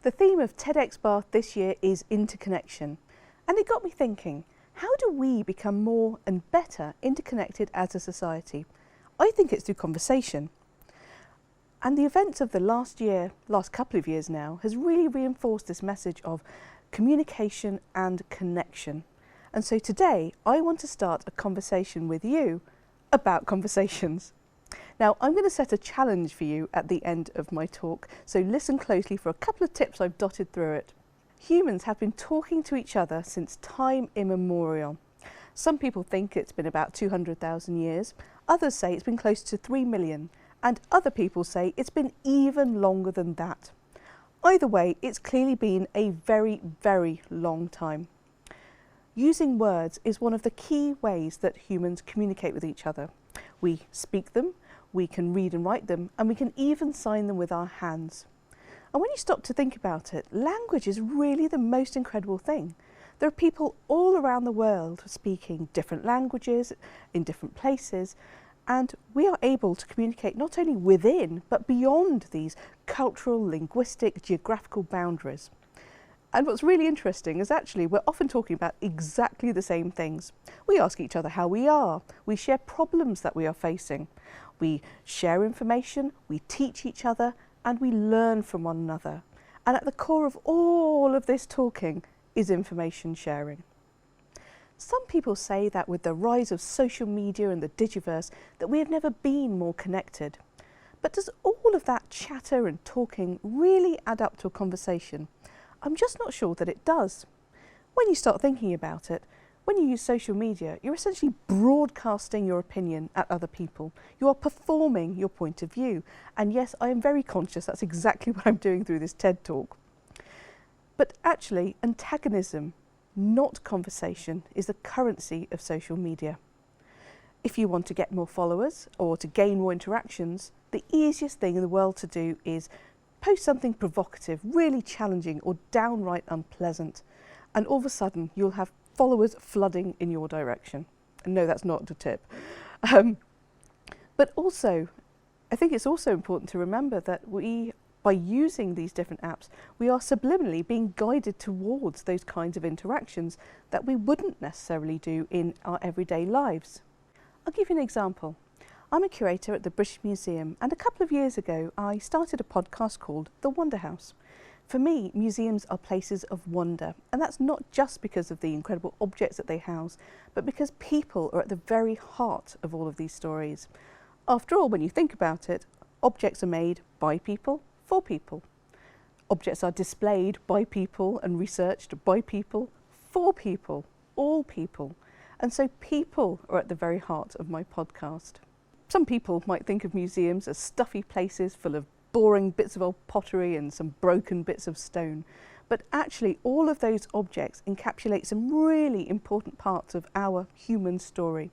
The theme of TEDx Bath this year is interconnection, and it got me thinking, how do we become more and better interconnected as a society? I think it's through conversation. And the events of the last couple of years now, has really reinforced this message of communication and connection. And so today, I want to start a conversation with you about conversations. Now, I'm going to set a challenge for you at the end of my talk, so listen closely for a couple of tips I've dotted through it. Humans have been talking to each other since time immemorial. Some people think it's been about 200,000 years, others say it's been close to 3 million, and other people say it's been even longer than that. Either way, it's clearly been a very, very long time. Using words is one of the key ways that humans communicate with each other. We speak them, we can read and write them, and we can even sign them with our hands. And when you stop to think about it, language is really the most incredible thing. There are people all around the world speaking different languages in different places, and we are able to communicate not only within, but beyond these cultural, linguistic, geographical boundaries. And what's really interesting is actually we're often talking about exactly the same things. We ask each other how we are, we share problems that we are facing, we share information, we teach each other, and we learn from one another. And at the core of all of this talking is information sharing. Some people say that with the rise of social media and the digiverse that we have never been more connected. But does all of that chatter and talking really add up to a conversation? I'm just not sure that it does. When you start thinking about it, when you use social media, you're essentially broadcasting your opinion at other people. You are performing your point of view. And yes, I am very conscious that's exactly what I'm doing through this TED Talk. But actually, antagonism, not conversation, is the currency of social media. If you want to get more followers or to gain more interactions, the easiest thing in the world to do is post something provocative, really challenging or downright unpleasant, and all of a sudden you'll have followers flooding in your direction. And no, that's not a tip. But also, I think it's also important to remember that by using these different apps, we are subliminally being guided towards those kinds of interactions that we wouldn't necessarily do in our everyday lives. I'll give you an example. I'm a curator at the British Museum, and a couple of years ago I started a podcast called The Wonder House. For me, museums are places of wonder, and that's not just because of the incredible objects that they house, but because people are at the very heart of all of these stories. After all, when you think about it, objects are made by people, for people. Objects are displayed by people and researched by people, for people, all people. And so people are at the very heart of my podcast. Some people might think of museums as stuffy places full of boring bits of old pottery and some broken bits of stone. But actually, all of those objects encapsulate some really important parts of our human story.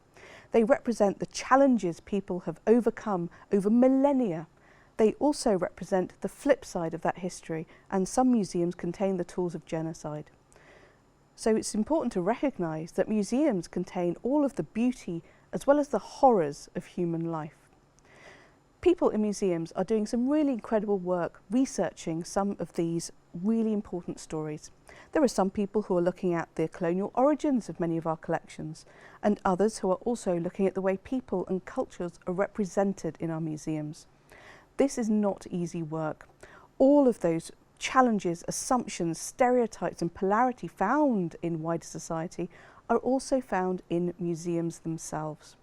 They represent the challenges people have overcome over millennia. They also represent the flip side of that history, and some museums contain the tools of genocide. So it's important to recognise that museums contain all of the beauty as well as the horrors of human life. People in museums are doing some really incredible work researching some of these really important stories. There are some people who are looking at the colonial origins of many of our collections, and others who are also looking at the way people and cultures are represented in our museums. This is not easy work. All of those challenges, assumptions, stereotypes and polarity found in wider society are also found in museums themselves.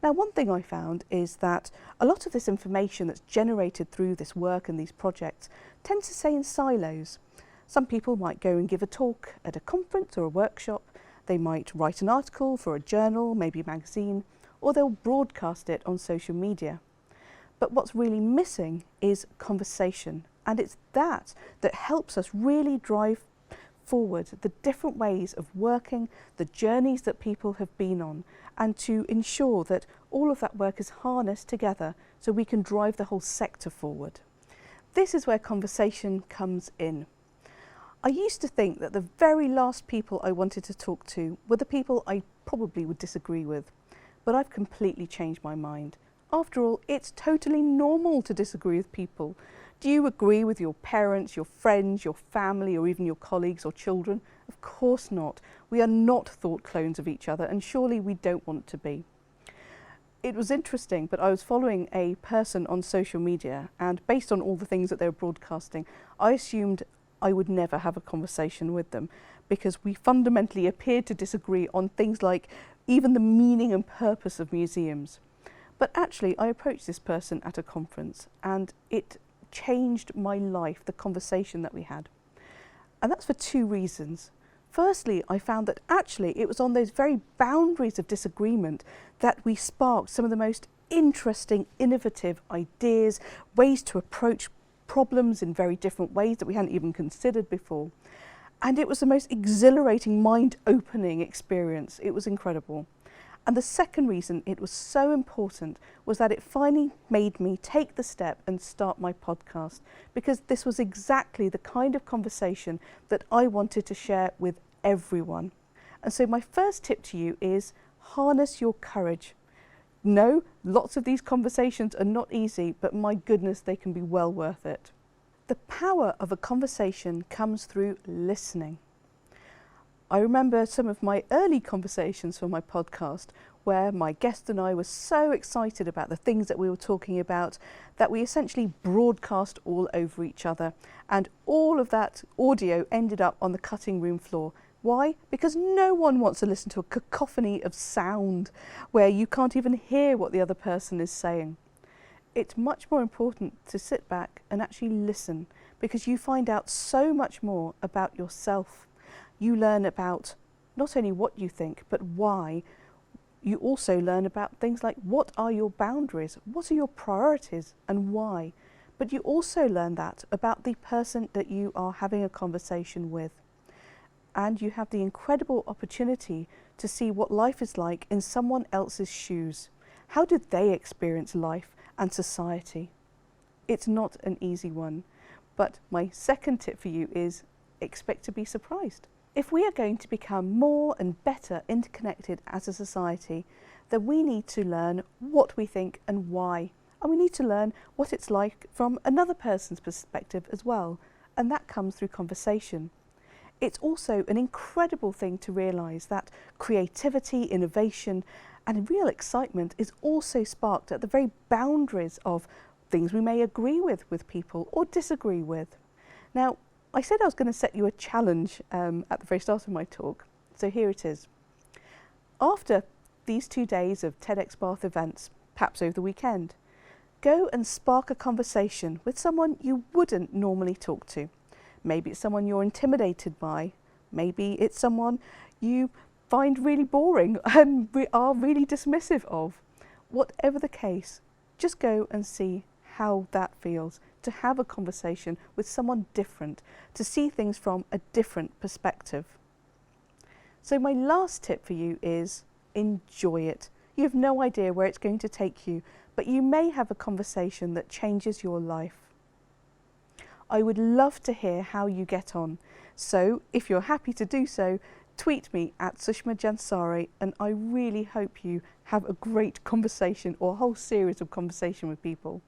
Now, one thing I found is that a lot of this information that's generated through this work and these projects tends to stay in silos. Some people might go and give a talk at a conference or a workshop, they might write an article for a journal, maybe a magazine, or they'll broadcast it on social media. But what's really missing is conversation, and it's that helps us really drive forward the different ways of working, the journeys that people have been on, and to ensure that all of that work is harnessed together so we can drive the whole sector forward. This is where conversation comes in. I used to think that the very last people I wanted to talk to were the people I probably would disagree with, but I've completely changed my mind. After all, it's totally normal to disagree with people. Do you agree with your parents, your friends, your family, or even your colleagues or children? Of course not. We are not thought clones of each other, and surely we don't want to be. It was interesting, but I was following a person on social media, and based on all the things that they were broadcasting, I assumed I would never have a conversation with them, because we fundamentally appeared to disagree on things like even the meaning and purpose of museums. But actually, I approached this person at a conference, and it changed my life, the conversation that we had. And that's for two reasons. Firstly, I found that actually it was on those very boundaries of disagreement that we sparked some of the most interesting, innovative ideas, ways to approach problems in very different ways that we hadn't even considered before. And it was the most exhilarating, mind-opening experience. It was incredible. And the second reason it was so important was that it finally made me take the step and start my podcast, because this was exactly the kind of conversation that I wanted to share with everyone. And so my first tip to you is harness your courage. No, lots of these conversations are not easy, but my goodness, they can be well worth it. The power of a conversation comes through listening. I remember some of my early conversations for my podcast where my guest and I were so excited about the things that we were talking about that we essentially broadcast all over each other, and all of that audio ended up on the cutting room floor. Why? Because no one wants to listen to a cacophony of sound where you can't even hear what the other person is saying. It's much more important to sit back and actually listen, because you find out so much more about yourself. You learn about not only what you think, but why. You also learn about things like what are your boundaries, what are your priorities, and why. But you also learn that about the person that you are having a conversation with. And you have the incredible opportunity to see what life is like in someone else's shoes. How did they experience life and society? It's not an easy one. But my second tip for you is expect to be surprised. If we are going to become more and better interconnected as a society, then we need to learn what we think and why. And we need to learn what it's like from another person's perspective as well. And that comes through conversation. It's also an incredible thing to realise that creativity, innovation, and real excitement is also sparked at the very boundaries of things we may agree with people or disagree with. Now, I said I was going to set you a challenge at the very start of my talk, so here it is. After these 2 days of TEDx Bath events, perhaps over the weekend, go and spark a conversation with someone you wouldn't normally talk to. Maybe it's someone you're intimidated by, maybe it's someone you find really boring and are really dismissive of. Whatever the case, just go and see how that feels, to have a conversation with someone different, to see things from a different perspective. So my last tip for you is enjoy it. You have no idea where it's going to take you, but you may have a conversation that changes your life. I would love to hear how you get on. So if you're happy to do so, tweet me at Sushma Jansari, and I really hope you have a great conversation or a whole series of conversation with people.